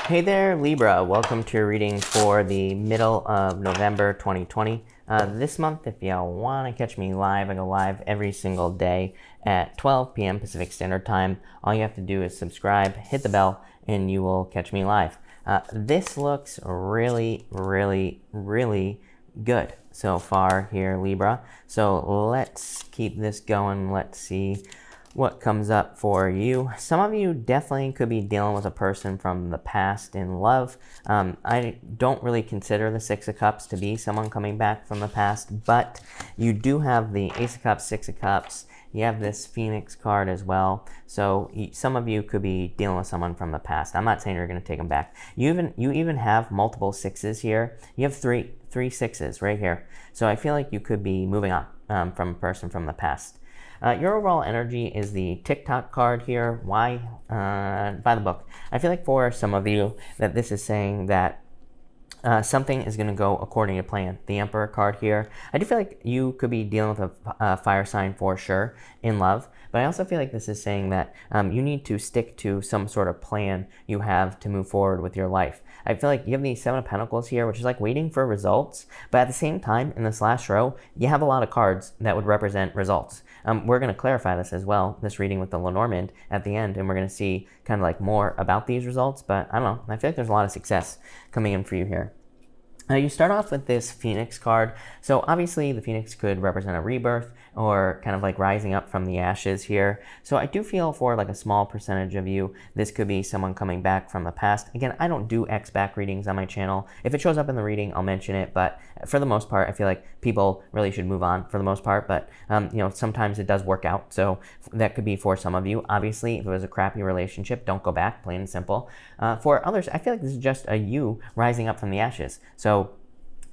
Hey there, Libra. Welcome to your reading for the middle of November 2020. This month, if you want to catch me live, I go live every single day at 12 p.m. Pacific Standard Time. All you have to do is subscribe, hit the bell, and you will catch me live. This looks really good so far here, Libra. So let's keep this going. Let's see what comes up for you. Some of you definitely could be dealing with a person from the past in love. I don't really consider the Six of Cups to be someone coming back from the past, but you do have the Ace of Cups, Six of Cups. You have this Phoenix card as well. So some of you could be dealing with someone from the past. I'm not saying you're going to take them back. You even have multiple sixes here. You have three sixes right here. So I feel like you could be moving on from a person from the past. Your overall energy is the TikTok card here. Why? By the book. I feel like for some of you that this is saying that something is going to go according to plan. The Emperor card here. I do feel like you could be dealing with a fire sign for sure in love, but I also feel like this is saying that you need to stick to some sort of plan you have to move forward with your life. I feel like you have the Seven of Pentacles here, which is like waiting for results, but at the same time, in this last row, you have a lot of cards that would represent results. We're going to clarify this as well, this reading with the Lenormand at the end, and we're going to see kind of like more about these results, but I don't know, I feel like there's a lot of success coming in for you here. You start off with this Phoenix card. So obviously the Phoenix could represent a rebirth or kind of like rising up from the ashes here. So I do feel for like a small percentage of you, this could be someone coming back from the past. Again, I don't do X-back readings on my channel. If it shows up in the reading, I'll mention it. But for the most part, I feel like people really should move on for the most part. But, sometimes it does work out. So that could be for some of you. Obviously, if it was a crappy relationship, don't go back, plain and simple. For others, I feel like this is just a you rising up from the ashes. So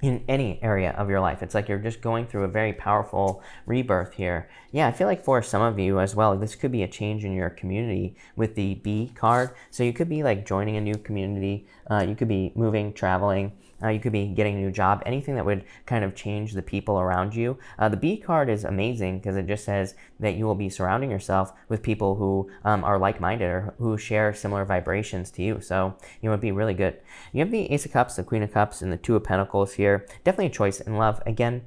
in any area of your life, it's like you're just going through a very powerful rebirth here. Yeah, I feel like for some of you as well, this could be a change in your community with the B card. So you could be like joining a new community. You could be moving, traveling. You could be getting a new job, anything that would kind of change the people around you. The B card is amazing because it just says that you will be surrounding yourself with people who are like-minded or who share similar vibrations to you. So, it'd be really good. You have the Ace of Cups, the Queen of Cups, and the Two of Pentacles here. Definitely a choice in love. Again,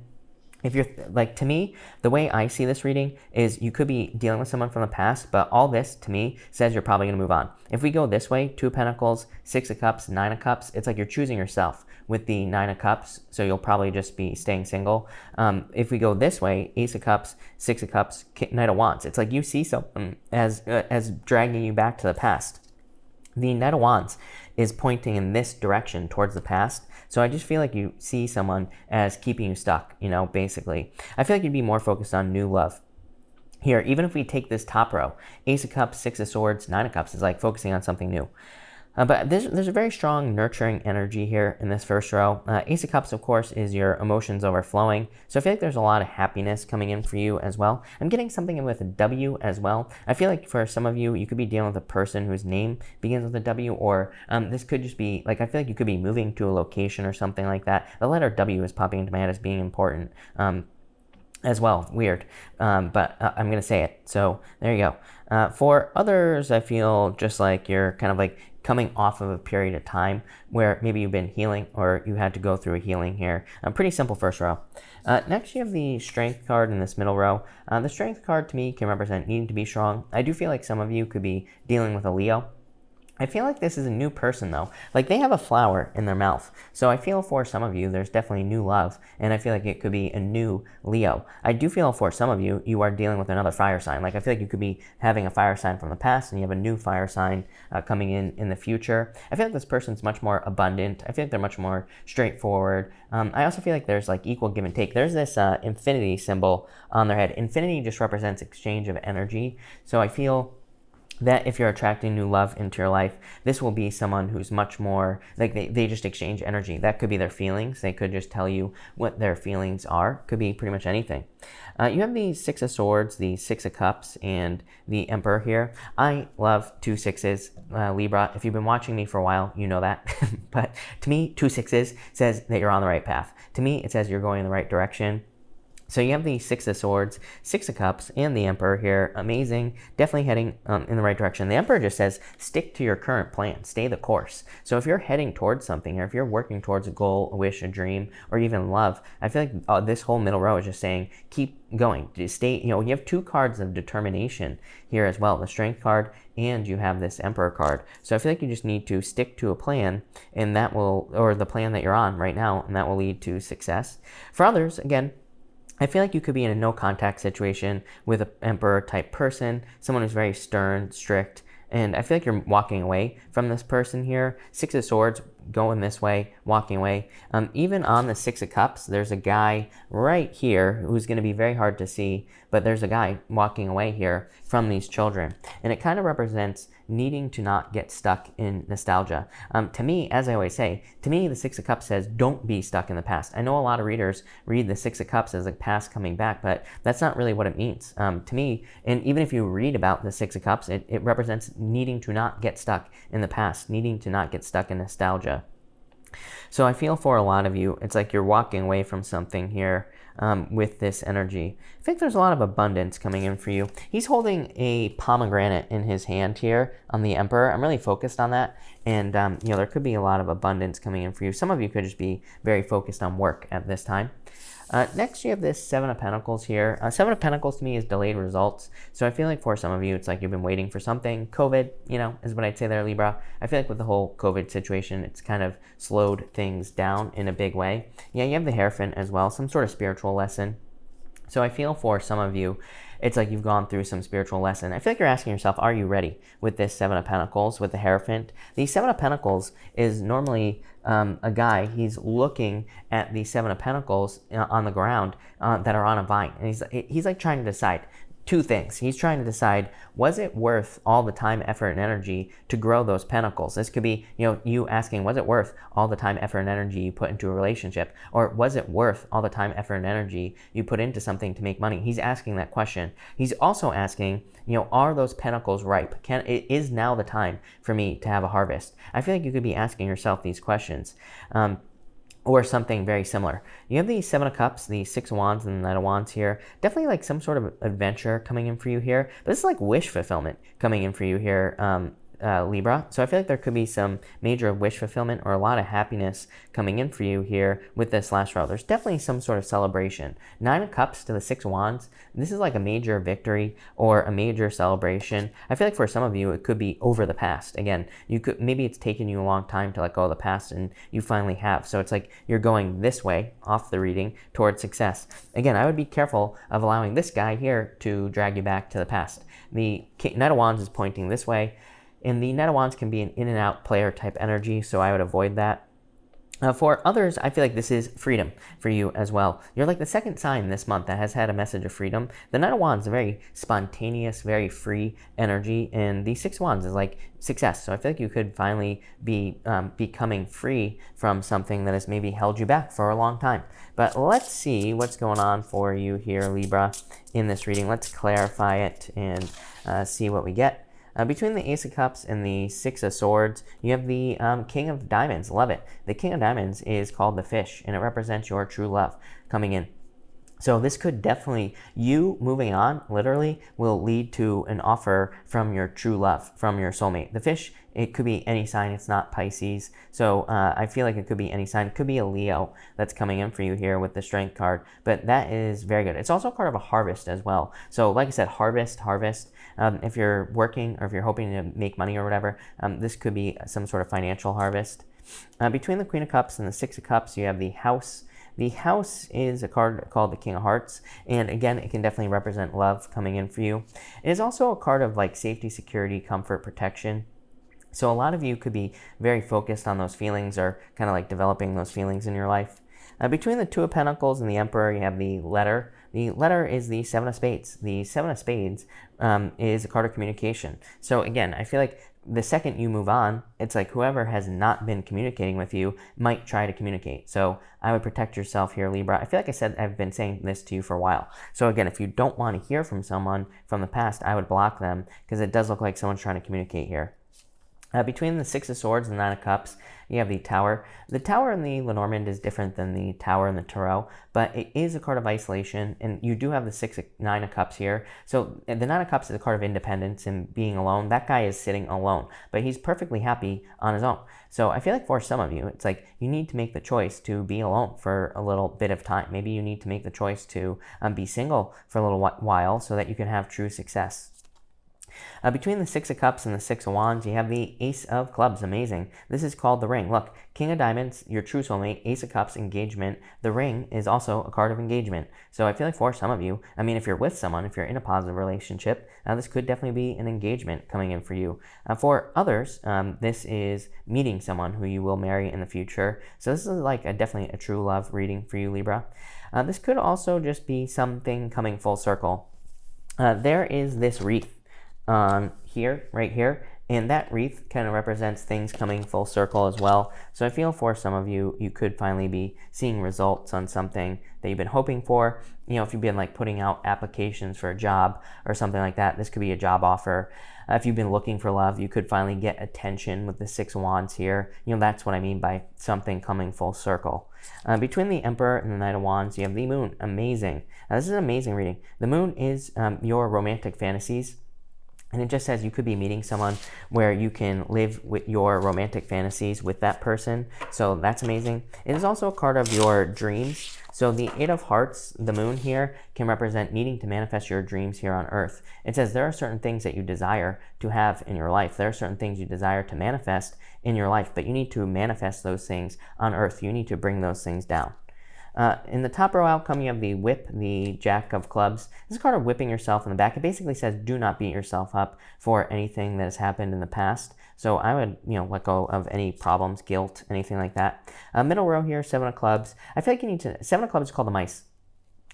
if you're like, to me, the way I see this reading is you could be dealing with someone from the past, but all this to me says you're probably going to move on. If we go this way, Two of Pentacles, Six of Cups, Nine of Cups, it's like you're choosing yourself with the Nine of Cups, so you'll probably just be staying single. If we go this way, Ace of Cups, Six of Cups, Knight of Wands, it's like you see something as dragging you back to the past. The Knight of Wands is pointing in this direction towards the past. So I just feel like you see someone as keeping you stuck, basically. I feel like you'd be more focused on new love. Here, even if we take this top row, Ace of Cups, Six of Swords, Nine of Cups is like focusing on something new. But there's a very strong nurturing energy here in this first row. Ace of Cups, of course, is your emotions overflowing. So I feel like there's a lot of happiness coming in for you as well. I'm getting something with a W as well. I feel like for some of you, you could be dealing with a person whose name begins with a W, or this could just be, like, I feel like you could be moving to a location or something like that. The letter W is popping into my head as being important. As well. Weird. But I'm going to say it. So there you go. For others, I feel just like you're kind of like coming off of a period of time where maybe you've been healing or you had to go through a healing here. Pretty simple first row. Next, you have the Strength card in this middle row. The Strength card to me can represent needing to be strong. I do feel like some of you could be dealing with a Leo. I feel like this is a new person though. Like they have a flower in their mouth. So I feel for some of you, there's definitely new love. And I feel like it could be a new Leo. I do feel for some of you, you are dealing with another fire sign. Like I feel like you could be having a fire sign from the past and you have a new fire sign coming in the future. I feel like this person's much more abundant. I feel like they're much more straightforward. I also feel like there's like equal give and take. There's this infinity symbol on their head. Infinity just represents exchange of energy. So I feel that if you're attracting new love into your life, this will be someone who's much more, like they just exchange energy. That could be their feelings. They could just tell you what their feelings are. Could be pretty much anything. You have the Six of Swords, the Six of Cups, and the Emperor here. I love two sixes, Libra. If you've been watching me for a while, you know that. But to me, two sixes says that you're on the right path. To me, it says you're going in the right direction. So you have the Six of Swords, Six of Cups, and the Emperor here. Amazing. Definitely heading in the right direction. The Emperor just says, stick to your current plan. Stay the course. So if you're heading towards something, or if you're working towards a goal, a wish, a dream, or even love, I feel like this whole middle row is just saying, keep going. Stay, you have two cards of determination here as well. The Strength card, and you have this Emperor card. So I feel like you just need to stick to a plan, and that will, or the plan that you're on right now, and that will lead to success. For others, again, I feel like you could be in a no contact situation with an Emperor type person, someone who's very stern, strict, and I feel like you're walking away from this person here. Six of Swords, going this way, walking away. Even on the Six of Cups, there's a guy right here who's going to be very hard to see, but there's a guy walking away here from these children. And it kind of represents needing to not get stuck in nostalgia. To me, as I always say, to me, the Six of Cups says, don't be stuck in the past. I know a lot of readers read the Six of Cups as a past coming back, but that's not really what it means. To me, and even if you read about the Six of Cups, it represents needing to not get stuck in the past, needing to not get stuck in nostalgia. So I feel for a lot of you, it's like you're walking away from something here with this energy. I think there's a lot of abundance coming in for you. He's holding a pomegranate in his hand here on the Emperor. I'm really focused on that. And, there could be a lot of abundance coming in for you. Some of you could just be very focused on work at this time. Next, you have this Seven of Pentacles here. Seven of Pentacles to me is delayed results. So I feel like for some of you, it's like you've been waiting for something. COVID, is what I'd say there, Libra. I feel like with the whole COVID situation, it's kind of slowed things down in a big way. Yeah, you have the Hierophant as well, some sort of spiritual lesson. So I feel for some of you, it's like you've gone through some spiritual lesson. I feel like you're asking yourself, are you ready with this Seven of Pentacles, with the Hierophant? The Seven of Pentacles is normally a guy, he's looking at the Seven of Pentacles on the ground that are on a vine. And he's like trying to decide two things. He's trying to decide, was it worth all the time, effort, and energy to grow those pentacles? This could be, you asking, was it worth all the time, effort, and energy you put into a relationship? Or was it worth all the time, effort, and energy you put into something to make money? He's asking that question. He's also asking, are those pentacles ripe? Is now the time for me to have a harvest? I feel like you could be asking yourself these questions. Or something very similar. You have the Seven of Cups, the Six of Wands, and the Knight of Wands here. Definitely like some sort of adventure coming in for you here. But this is like wish fulfillment coming in for you here, Libra. So I feel like there could be some major wish fulfillment or a lot of happiness coming in for you here with this last row. There's definitely some sort of celebration. Nine of Cups to the Six of Wands. This is like a major victory or a major celebration. I feel like for some of you, it could be over the past. Again, maybe it's taken you a long time to let go of the past and you finally have. So it's like you're going this way off the reading towards success. Again, I would be careful of allowing this guy here to drag you back to the past. The Knight of Wands is pointing this way. And the Knight of Wands can be an in and out player type energy, so I would avoid that. For others, I feel like this is freedom for you as well. You're like the second sign this month that has had a message of freedom. The Knight of Wands is a very spontaneous, very free energy, and the Six of Wands is like success. So I feel like you could finally be becoming free from something that has maybe held you back for a long time. But let's see what's going on for you here, Libra, in this reading. Let's clarify it and see what we get. Between the Ace of Cups and the Six of Swords, you have the King of Diamonds. Love it. The King of Diamonds is called the Fish, and it represents your true love coming in. So this could definitely, you moving on, literally, will lead to an offer from your true love, from your soulmate. The Fish, it could be any sign. It's not Pisces. So I feel like it could be any sign. It could be a Leo that's coming in for you here with the Strength card. But that is very good. It's also part of a harvest as well. So like I said, harvest. If you're working or if you're hoping to make money or whatever, this could be some sort of financial harvest. Between the Queen of Cups and the Six of Cups, you have the House. The House is a card called the King of Hearts, and again, it can definitely represent love coming in for you. It is also a card of like safety, security, comfort, protection. So a lot of you could be very focused on those feelings or kind of like developing those feelings in your life. Between the Two of Pentacles and the Emperor, you have the Letter. The Letter is the Seven of Spades. The Seven of Spades is a card of communication. So again, I feel like the second you move on, it's like whoever has not been communicating with you might try to communicate. So I would protect yourself here, Libra. I feel like I've been saying this to you for a while. So again, if you don't want to hear from someone from the past, I would block them because it does look like someone's trying to communicate here. Between the Six of Swords and the Nine of Cups, you have the Tower. The Tower in the Lenormand is different than the Tower in the Tarot, but it is a card of isolation, and you do have the Nine of Cups here. So the Nine of Cups is a card of independence and being alone. That guy is sitting alone, but he's perfectly happy on his own. So I feel like for some of you, it's like you need to make the choice to be alone for a little bit of time. Maybe you need to make the choice to be single for a little while so that you can have true success. Between the Six of Cups and the Six of Wands, you have the Ace of Clubs. Amazing. This is called the Ring. Look, King of Diamonds, your true soulmate, Ace of Cups, engagement. The Ring is also a card of engagement. So I feel like for some of you, I mean, if you're with someone, if you're in a positive relationship, this could definitely be an engagement coming in for you. For others, this is meeting someone who you will marry in the future. So this is like definitely a true love reading for you, Libra. This could also just be something coming full circle. There is this wreath here, right here, and that wreath kind of represents things coming full circle as well. So I feel for some of you, you could finally be seeing results on something that you've been hoping for. You know, if you've been like putting out applications for a job or something like that, this could be a job offer. If you've been looking for love, you could finally get attention with the Six of Wands here. You know, that's what I mean by something coming full circle. Between the Emperor and the Knight of Wands, you have the Moon. Amazing. This is an amazing reading. The Moon is your romantic fantasies. And it just says you could be meeting someone where you can live with your romantic fantasies with that person. So that's amazing. It is also a card of your dreams. So the Eight of Hearts, the Moon here, can represent needing to manifest your dreams here on Earth. It says there are certain things that you desire to have in your life. There are certain things you desire to manifest in your life, but you need to manifest those things on Earth. You need to bring those things down. In the top row outcome, you have the Whip, the Jack of Clubs. This is a card of whipping yourself in the back. It basically says do not beat yourself up for anything that has happened in the past. So I would, let go of any problems, guilt, anything like that. Middle row here, Seven of Clubs. I feel like you need to, Seven of Clubs is called the mice.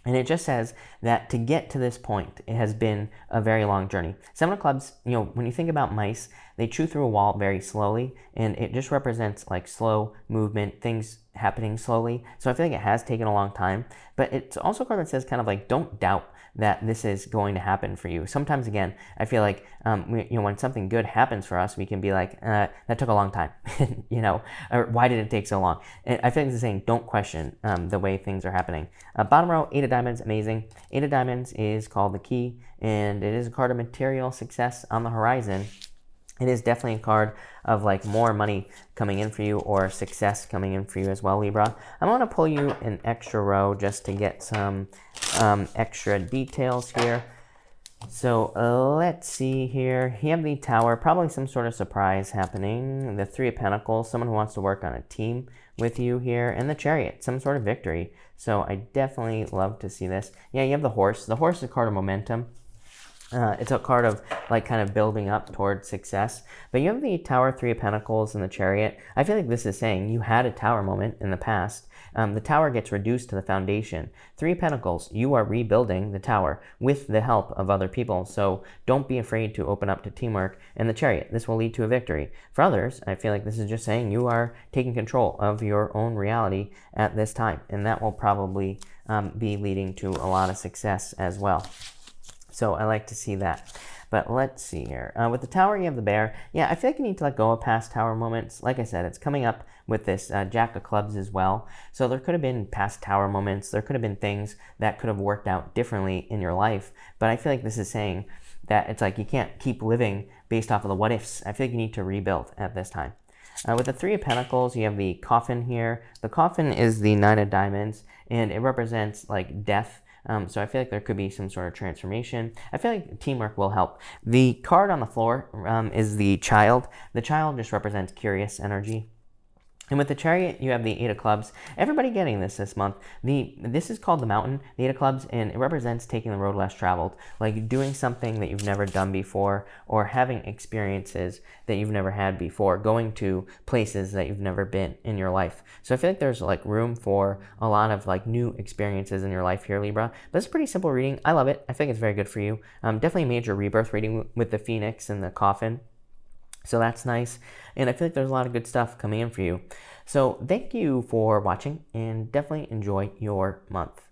And it just says that to get to this point, it has been a very long journey. Seven of Clubs, when you think about mice, they chew through a wall very slowly, and it just represents like slow movement, things happening slowly. So I feel like it has taken a long time, but it's also a card that says kind of like, don't doubt that this is going to happen for you. Sometimes, again, I feel like, when something good happens for us, we can be like, that took a long time, or why did it take so long? And I feel like it's saying, don't question the way things are happening. Bottom row, Eight of Diamonds, amazing. Eight of Diamonds is called the Key, and it is a card of material success on the horizon. It is definitely a card of like more money coming in for you or success coming in for you as well, Libra. I'm going to pull you an extra row just to get some extra details here. So let's see here. You have the Tower, probably some sort of surprise happening. The Three of Pentacles, someone who wants to work on a team with you here. And the Chariot, some sort of victory. So I definitely love to see this. Yeah, you have the Horse. The Horse is a card of momentum. It's a card of like kind of building up towards success. But you have the Tower, Three of Pentacles, and the Chariot. I feel like this is saying you had a Tower moment in the past. The Tower gets reduced to the foundation. Three of Pentacles, you are rebuilding the Tower with the help of other people. So don't be afraid to open up to teamwork. And the Chariot, this will lead to a victory. For others, I feel like this is just saying you are taking control of your own reality at this time. And that will probably be leading to a lot of success as well. So I like to see that. But let's see here. With the Tower, you have the Bear. Yeah, I feel like you need to let go of past Tower moments. Like I said, it's coming up with this Jack of Clubs as well. So there could have been past Tower moments. There could have been things that could have worked out differently in your life. But I feel like this is saying that it's like you can't keep living based off of the what ifs. I feel like you need to rebuild at this time. With the Three of Pentacles, you have the Coffin here. The Coffin is the Nine of Diamonds, and it represents like death. So I feel like there could be some sort of transformation. I feel like teamwork will help. The card on the floor is the Child. The Child just represents curious energy. And with the Chariot, you have the Eight of Clubs. Everybody getting this month. This is called the Mountain, the Eight of Clubs, and it represents taking the road less traveled, like doing something that you've never done before, or having experiences that you've never had before, going to places that you've never been in your life. So I feel like there's like room for a lot of like new experiences in your life here, Libra. But it's a pretty simple reading. I love it. I think it's very good for you. Definitely a major rebirth reading with the Phoenix and the Coffin. So that's nice, and I feel like there's a lot of good stuff coming in for you. So thank you for watching, and definitely enjoy your month.